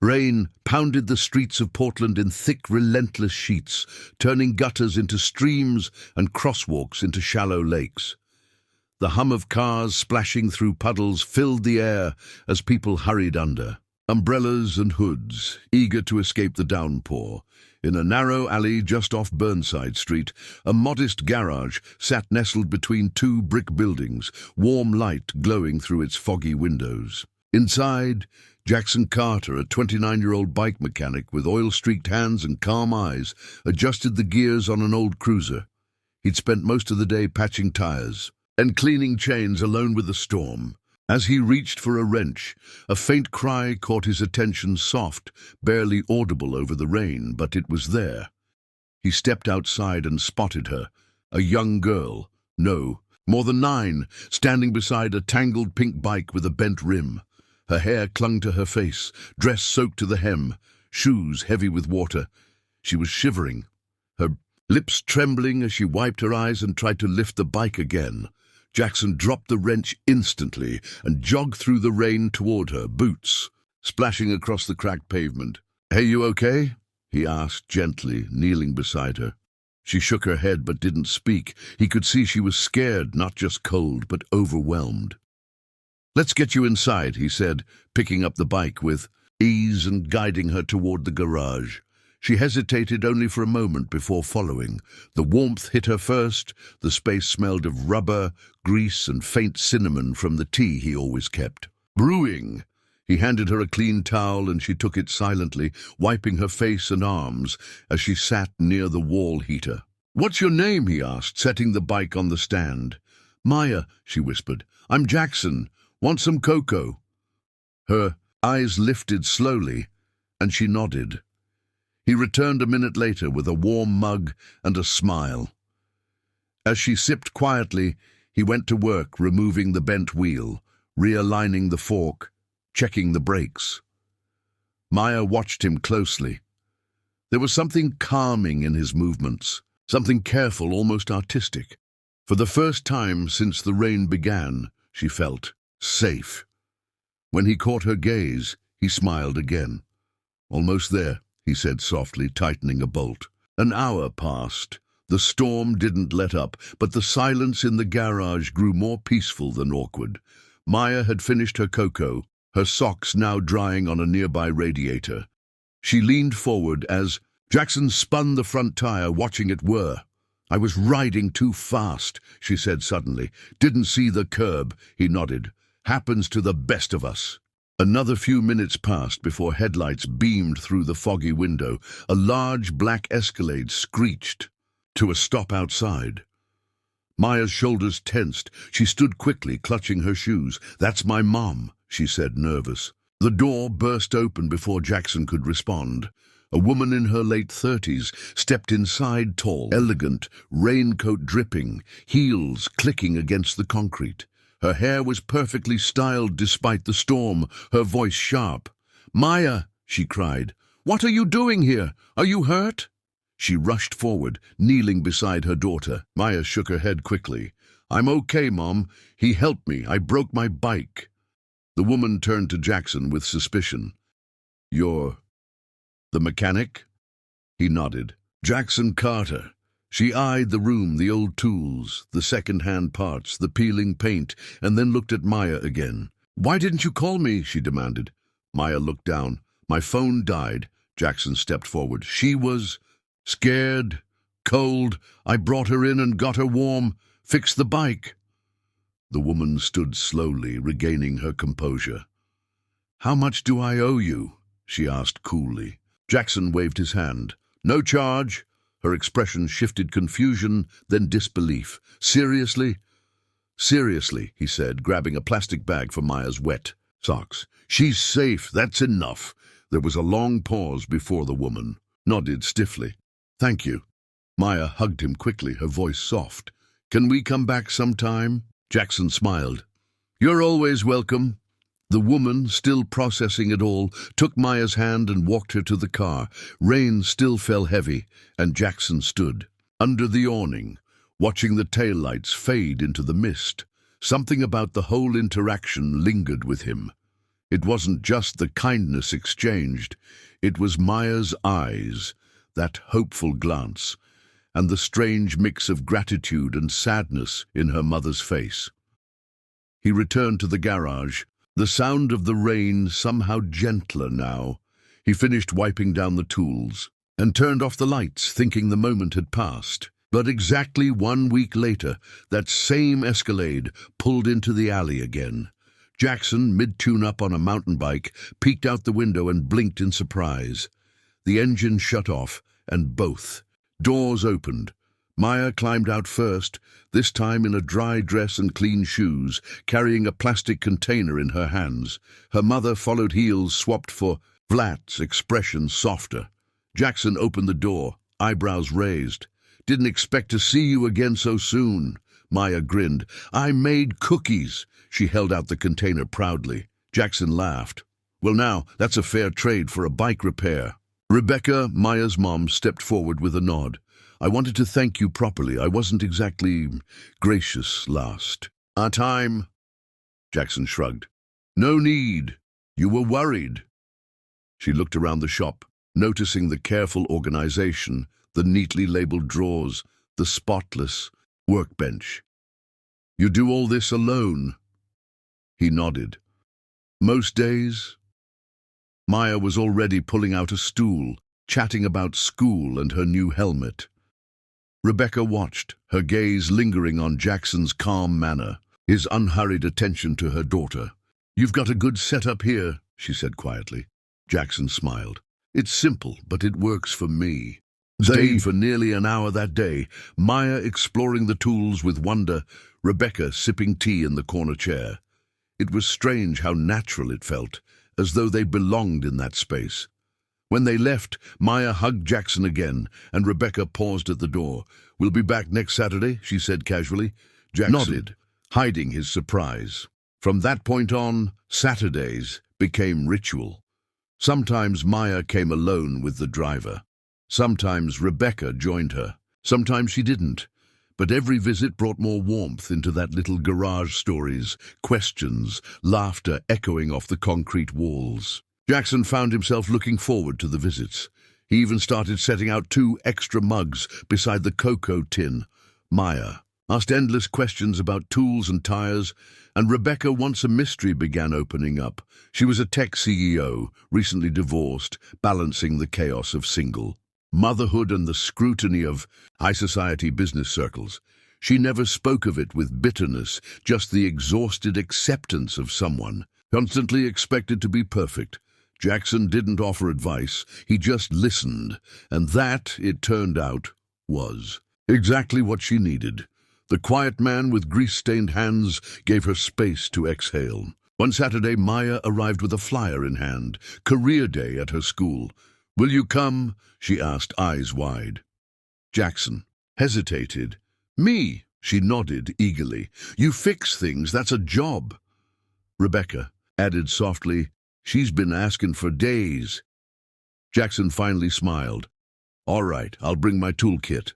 Rain pounded the streets of Portland in thick, relentless sheets, turning gutters into streams and crosswalks into shallow lakes. The hum of cars splashing through puddles filled the air as people hurried under. Umbrellas and hoods, eager to escape the downpour. In a narrow alley just off Burnside Street, a modest garage sat nestled between two brick buildings, warm light glowing through its foggy windows. Inside, Jackson Carter, a 29-year-old bike mechanic with oil-streaked hands and calm eyes, adjusted the gears on an old cruiser. He'd spent most of the day patching tires and cleaning chains alone with the storm. As he reached for a wrench, a faint cry caught his attention, soft, barely audible over the rain, but it was there. He stepped outside and spotted her, a young girl, no, more than 9, standing beside a tangled pink bike with a bent rim. Her hair clung to her face, dress soaked to the hem, shoes heavy with water. She was shivering, her lips trembling as she wiped her eyes and tried to lift the bike again. Jackson dropped the wrench instantly and jogged through the rain toward her, boots splashing across the cracked pavement. "Hey, you okay?" he asked gently, kneeling beside her. She shook her head but didn't speak. He could see she was scared, not just cold, but overwhelmed. "Let's get you inside," he said, picking up the bike with ease and guiding her toward the garage. She hesitated only for a moment before following. The warmth hit her first. The space smelled of rubber, grease, and faint cinnamon from the tea he always kept. Brewing! He handed her a clean towel and she took it silently, wiping her face and arms as she sat near the wall heater. "What's your name?" he asked, setting the bike on the stand. "Maya," she whispered. "I'm Jackson. Want some cocoa?" Her eyes lifted slowly, and she nodded. He returned a minute later with a warm mug and a smile. As she sipped quietly, he went to work removing the bent wheel, realigning the fork, checking the brakes. Maya watched him closely. There was something calming in his movements, something careful, almost artistic. For the first time since the rain began, she felt safe. When he caught her gaze, he smiled again. "Almost there," he said softly, tightening a bolt. An hour passed. The storm didn't let up, but the silence in the garage grew more peaceful than awkward. Maya had finished her cocoa, her socks now drying on a nearby radiator. She leaned forward as Jackson spun the front tire, watching it whir. "I was riding too fast," she said suddenly. "Didn't see the curb," he nodded. "Happens to the best of us." Another few minutes passed before headlights beamed through the foggy window. A large black Escalade screeched to a stop outside. Maya's shoulders tensed. She stood quickly, clutching her shoes. "That's my mom," she said, nervous. The door burst open before Jackson could respond. A woman in her late 30s stepped inside, tall, elegant, raincoat dripping, heels clicking against the concrete. Her hair was perfectly styled despite the storm, her voice sharp. "Maya," she cried, "what are you doing here? Are you hurt?" She rushed forward, kneeling beside her daughter. Maya shook her head quickly. "I'm okay, Mom. He helped me. I broke my bike." The woman turned to Jackson with suspicion. "You're the mechanic?" He nodded. "Jackson Carter." She eyed the room, the old tools, the second-hand parts, the peeling paint, and then looked at Maya again. "Why didn't you call me?" she demanded. Maya looked down. "My phone died." Jackson stepped forward. "She was scared, cold. I brought her in and got her warm, fixed the bike." The woman stood slowly, regaining her composure. "How much do I owe you?" she asked coolly. Jackson waved his hand. "No charge." Her expression shifted confusion, then disbelief. "Seriously?" "Seriously," he said, grabbing a plastic bag for Maya's wet socks. "She's safe, that's enough." There was a long pause before the woman nodded stiffly. "Thank you." Maya hugged him quickly, her voice soft. "Can we come back sometime?" Jackson smiled. "You're always welcome." The woman, still processing it all, took Maya's hand and walked her to the car. Rain still fell heavy, and Jackson stood under the awning, watching the taillights fade into the mist. Something about the whole interaction lingered with him. It wasn't just the kindness exchanged, it was Maya's eyes, that hopeful glance, and the strange mix of gratitude and sadness in her mother's face. He returned to the garage, the sound of the rain somehow gentler now. He finished wiping down the tools and turned off the lights, thinking the moment had passed. But exactly 1 week later, that same Escalade pulled into the alley again. Jackson, mid-tune-up on a mountain bike, peeked out the window and blinked in surprise. The engine shut off, and both doors opened. Maya climbed out first, this time in a dry dress and clean shoes, carrying a plastic container in her hands. Her mother followed, heels swapped for Vlat's expression softer. Jackson opened the door, eyebrows raised. "Didn't expect to see you again so soon." Maya grinned. "I made cookies." She held out the container proudly. Jackson laughed. "Well now, that's a fair trade for a bike repair." Rebecca, Maya's mom, stepped forward with a nod. "I wanted to thank you properly. I wasn't exactly gracious last time." Jackson shrugged. "No need. You were worried." She looked around the shop, noticing the careful organization, the neatly labeled drawers, the spotless workbench. "You do all this alone?" He nodded. "Most days?" Maya was already pulling out a stool, chatting about school and her new helmet. Rebecca watched, her gaze lingering on Jackson's calm manner, his unhurried attention to her daughter. "You've got a good setup here," she said quietly. Jackson smiled. "It's simple, but it works for me." Stayed for nearly an hour that day, Maya exploring the tools with wonder, Rebecca sipping tea in the corner chair. It was strange how natural it felt, as though they belonged in that space. When they left, Maya hugged Jackson again, and Rebecca paused at the door. "We'll be back next Saturday," she said casually. Jackson nodded, hiding his surprise. From that point on, Saturdays became ritual. Sometimes Maya came alone with the driver. Sometimes Rebecca joined her. Sometimes she didn't. But every visit brought more warmth into that little garage, stories, questions, laughter echoing off the concrete walls. Jackson found himself looking forward to the visits. He even started setting out 2 extra mugs beside the cocoa tin. Maya asked endless questions about tools and tires, and Rebecca, once a mystery began opening up. She was a tech CEO, recently divorced, balancing the chaos of single motherhood and the scrutiny of high society business circles. She never spoke of it with bitterness, just the exhausted acceptance of someone, constantly expected to be perfect. Jackson didn't offer advice, he just listened, and that, it turned out, was exactly what she needed. The quiet man with grease-stained hands gave her space to exhale. One Saturday, Maya arrived with a flyer in hand, career day at her school. "Will you come?" she asked, eyes wide. Jackson hesitated. "Me?" She nodded eagerly. "You fix things, that's a job." Rebecca added softly, "She's been asking for days." Jackson finally smiled. "All right, I'll bring my toolkit."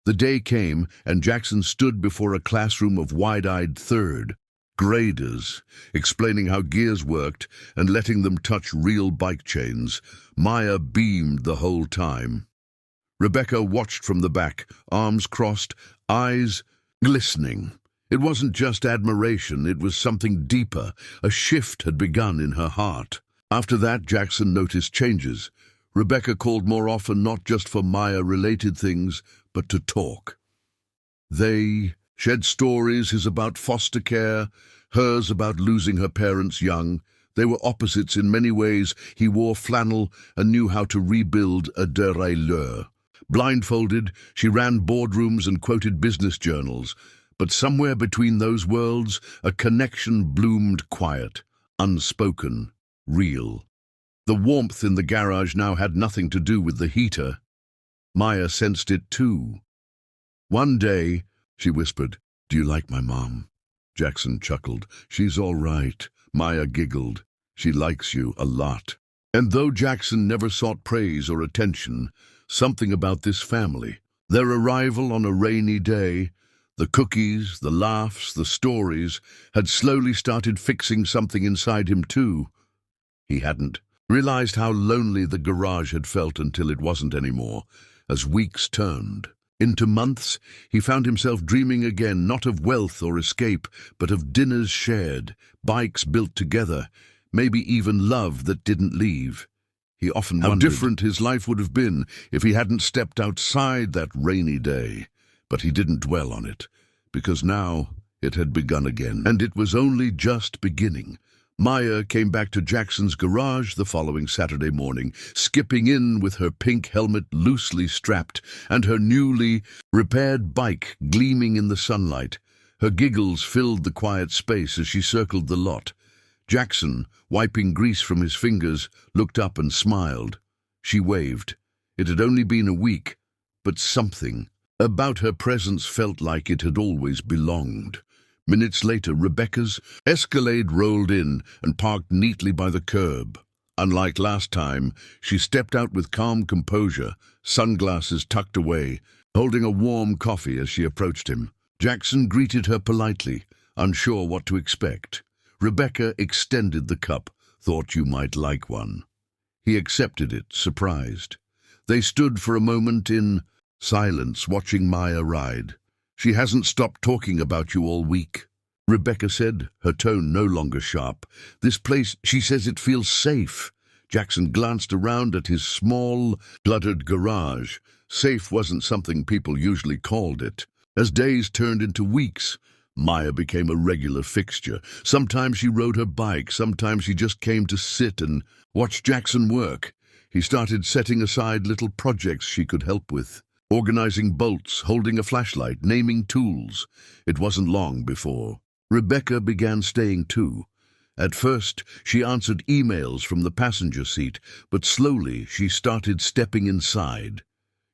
The day came, and Jackson stood before a classroom of wide-eyed third graders, explaining how gears worked and letting them touch real bike chains. Maya beamed the whole time. Rebecca watched from the back, arms crossed, eyes glistening. It wasn't just admiration, it was something deeper. A shift had begun in her heart. After that, Jackson noticed changes. Rebecca called more often, not just for Maya-related things, but to talk. They shared stories, his about foster care, hers about losing her parents young. They were opposites in many ways. He wore flannel and knew how to rebuild a derailleur. Blindfolded, she ran boardrooms and quoted business journals. But somewhere between those worlds, a connection bloomed, quiet, unspoken, real. The warmth in the garage now had nothing to do with the heater. Maya sensed it too. One day, she whispered, "Do you like my mom?" Jackson chuckled. "She's all right." Maya giggled. "She likes you a lot." And though Jackson never sought praise or attention, something about this family, their arrival on a rainy day, The cookies, the laughs, the stories had slowly started fixing something inside him too. He hadn't realized how lonely the garage had felt until it wasn't anymore. As weeks turned into months, he found himself dreaming again, not of wealth or escape, but of dinners shared, bikes built together, maybe even love that didn't leave. He often wondered how different his life would have been if he hadn't stepped outside that rainy day. But he didn't dwell on it, because now it had begun again, and it was only just beginning. Maya came back to Jackson's garage the following Saturday morning, skipping in with her pink helmet loosely strapped and her newly repaired bike gleaming in the sunlight. Her giggles filled the quiet space as she circled the lot. Jackson, wiping grease from his fingers, looked up and smiled. She waved. It had only been a week, but something about her presence felt like it had always belonged. Minutes later, Rebecca's Escalade rolled in and parked neatly by the curb. Unlike last time, she stepped out with calm composure, sunglasses tucked away, holding a warm coffee as she approached him. Jackson greeted her politely, unsure what to expect. Rebecca extended the cup, thought you might like one. He accepted it, surprised. They stood for a moment in silence, watching Maya ride. She hasn't stopped talking about you all week, Rebecca said, her tone no longer sharp. This place, she says it feels safe. Jackson glanced around at his small, cluttered garage. Safe wasn't something people usually called it. As days turned into weeks, Maya became a regular fixture. Sometimes she rode her bike, sometimes she just came to sit and watch Jackson work. He started setting aside little projects she could help with. Organizing bolts, holding a flashlight, naming tools. It wasn't long before Rebecca began staying too. At first, she answered emails from the passenger seat, but slowly she started stepping inside.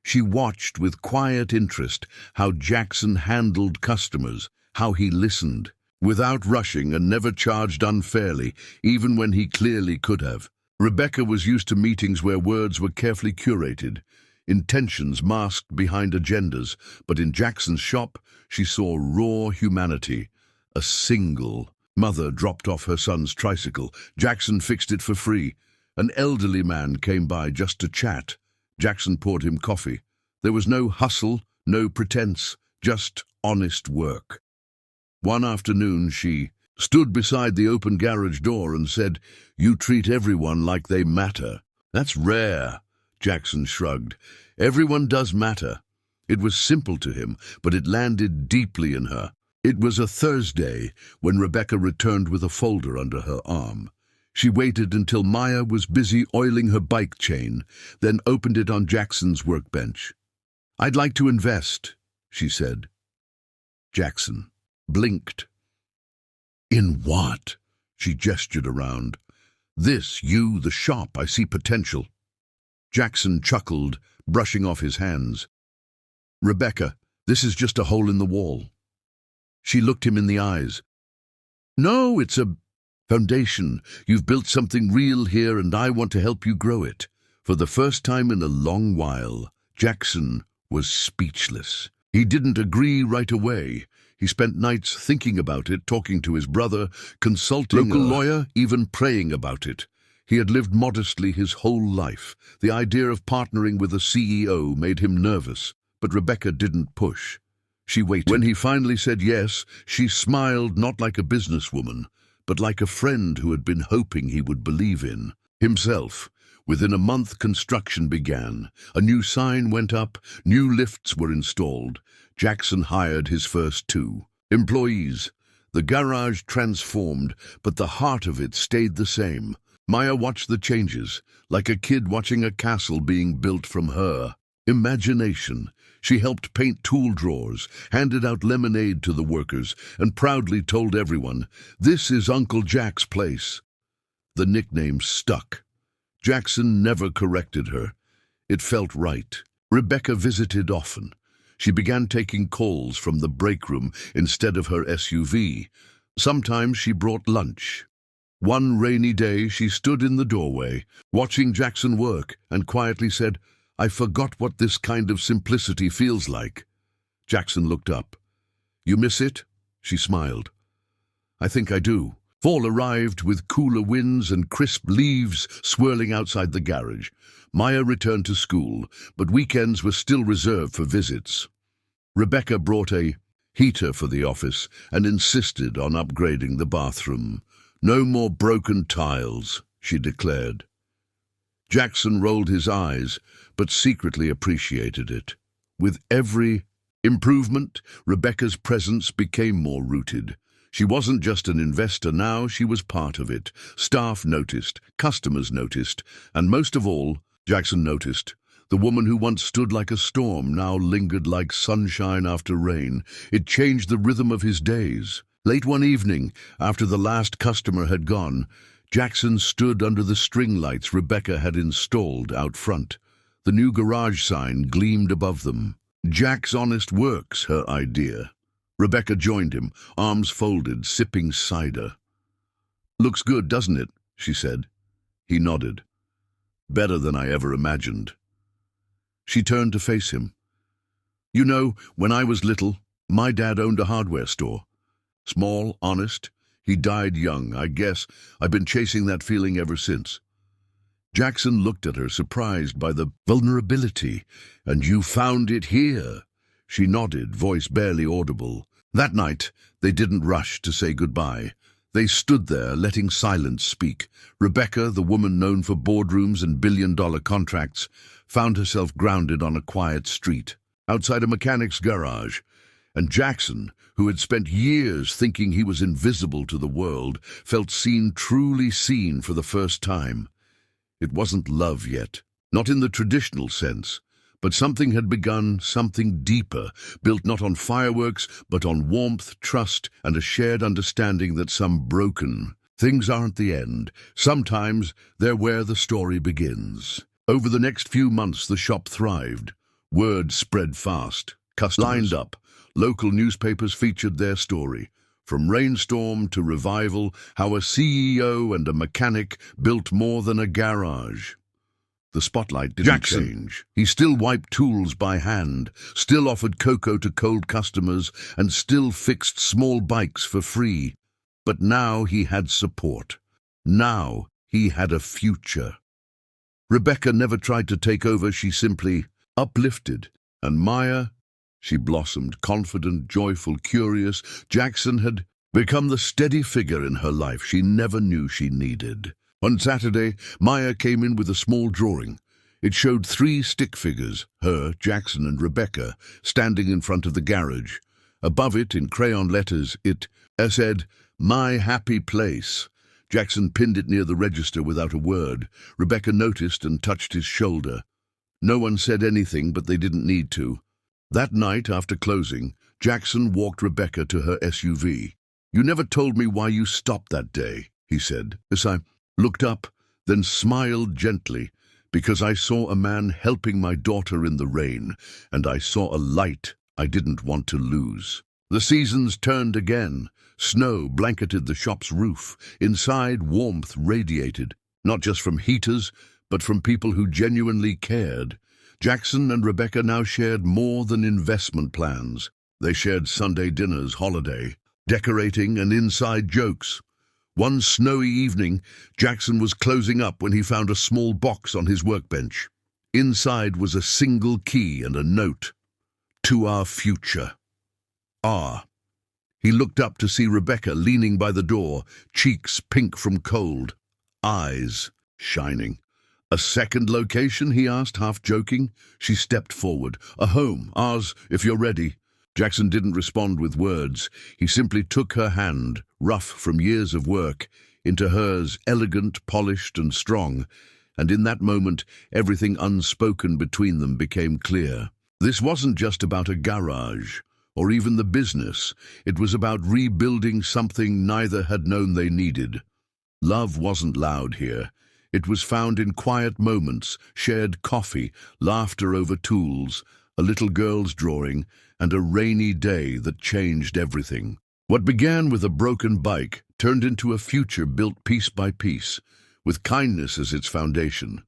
She watched with quiet interest how Jackson handled customers, how he listened, without rushing, and never charged unfairly, even when he clearly could have. Rebecca was used to meetings where words were carefully curated, intentions masked behind agendas, but in Jackson's shop she saw raw humanity. A single mother dropped off her son's tricycle. Jackson fixed it for free. An elderly man came by just to chat. Jackson poured him coffee. There was no hustle, no pretense, just honest work. One afternoon she stood beside the open garage door and said, "You treat everyone like they matter." "That's rare," Jackson shrugged. Everyone does matter. It was simple to him, but it landed deeply in her. It was a Thursday when Rebecca returned with a folder under her arm. She waited until Maya was busy oiling her bike chain, then opened it on Jackson's workbench. "I'd like to invest," she said. Jackson blinked. "In what?" She gestured around. "This, you, the shop, I see potential." Jackson chuckled, brushing off his hands. "Rebecca, this is just a hole in the wall." She looked him in the eyes. "No, it's a foundation. You've built something real here, and I want to help you grow it." For the first time in a long while, Jackson was speechless. He didn't agree right away. He spent nights thinking about it, talking to his brother, consulting a local lawyer, even praying about it. He had lived modestly his whole life. The idea of partnering with a CEO made him nervous, but Rebecca didn't push. She waited. When he finally said yes, she smiled, not like a businesswoman, but like a friend who had been hoping he would believe in himself. Within a month, construction began. A new sign went up, new lifts were installed. Jackson hired his first 2 employees. The garage transformed, but the heart of it stayed the same. Maya watched the changes, like a kid watching a castle being built from her imagination. She helped paint tool drawers, handed out lemonade to the workers, and proudly told everyone, "This is Uncle Jack's place." The nickname stuck. Jackson never corrected her. It felt right. Rebecca visited often. She began taking calls from the break room instead of her SUV. Sometimes she brought lunch. One rainy day, she stood in the doorway, watching Jackson work, and quietly said, "I forgot what this kind of simplicity feels like." Jackson looked up. You miss it? She smiled. I think I do. Fall arrived with cooler winds and crisp leaves swirling outside the garage. Maya returned to school, but weekends were still reserved for visits. Rebecca brought a heater for the office and insisted on upgrading the bathroom. No more broken tiles, she declared. Jackson rolled his eyes, but secretly appreciated it. With every improvement, Rebecca's presence became more rooted. She wasn't just an investor now, she was part of it. Staff noticed, customers noticed, and most of all, Jackson noticed. The woman who once stood like a storm now lingered like sunshine after rain. It changed the rhythm of his days. Late one evening, after the last customer had gone, Jackson stood under the string lights Rebecca had installed out front. The new garage sign gleamed above them. Jack's Honest Works, her idea. Rebecca joined him, arms folded, sipping cider. Looks good, doesn't it? She said. He nodded. Better than I ever imagined. She turned to face him. You know, when I was little, my dad owned a hardware store. Small, honest. He died young. I guess I've been chasing that feeling ever since. Jackson looked at her, surprised by the vulnerability. And you found it here? She nodded, voice barely audible. That night, they didn't rush to say goodbye. They stood there, letting silence speak. Rebecca, the woman known for boardrooms and billion-dollar contracts, found herself grounded on a quiet street, outside a mechanic's garage. And Jackson, who had spent years thinking he was invisible to the world, felt seen, truly seen for the first time. It wasn't love yet, not in the traditional sense. But something had begun, something deeper, built not on fireworks, but on warmth, trust, and a shared understanding that some broken things aren't the end. Sometimes they're where the story begins. Over the next few months, the shop thrived. Word spread fast. Customers lined up. Local newspapers featured their story. From rainstorm to revival, how a CEO and a mechanic built more than a garage. The spotlight didn't change. He still wiped tools by hand, still offered cocoa to cold customers, and still fixed small bikes for free. But now he had support. Now he had a future. Rebecca never tried to take over, she simply uplifted. And Maya, she blossomed, confident, joyful, curious. Jackson had become the steady figure in her life she never knew she needed. On Saturday, Maya came in with a small drawing. It showed 3 stick figures, her, Jackson, and Rebecca, standing in front of the garage. Above it, in crayon letters, it said, "My happy place." Jackson pinned it near the register without a word. Rebecca noticed and touched his shoulder. No one said anything, but they didn't need to. That night, after closing, Jackson walked Rebecca to her SUV. "You never told me why you stopped that day," he said, as I looked up, then smiled gently, "because I saw a man helping my daughter in the rain, and I saw a light I didn't want to lose." The seasons turned again. Snow blanketed the shop's roof. Inside, warmth radiated, not just from heaters, but from people who genuinely cared. Jackson and Rebecca now shared more than investment plans. They shared Sunday dinners, holiday, decorating, and inside jokes. One snowy evening, Jackson was closing up when he found a small box on his workbench. Inside was a single key and a note. "To our future." Ah. He looked up to see Rebecca leaning by the door, cheeks pink from cold, eyes shining. "A second location?" he asked, half joking. She stepped forward. "A home, ours, if you're ready." Jackson didn't respond with words. He simply took her hand, rough from years of work, into hers, elegant, polished, and strong. And in that moment, everything unspoken between them became clear. This wasn't just about a garage, or even the business. It was about rebuilding something neither had known they needed. Love wasn't loud here. It was found in quiet moments, shared coffee, laughter over tools, a little girl's drawing, and a rainy day that changed everything. What began with a broken bike turned into a future built piece by piece, with kindness as its foundation.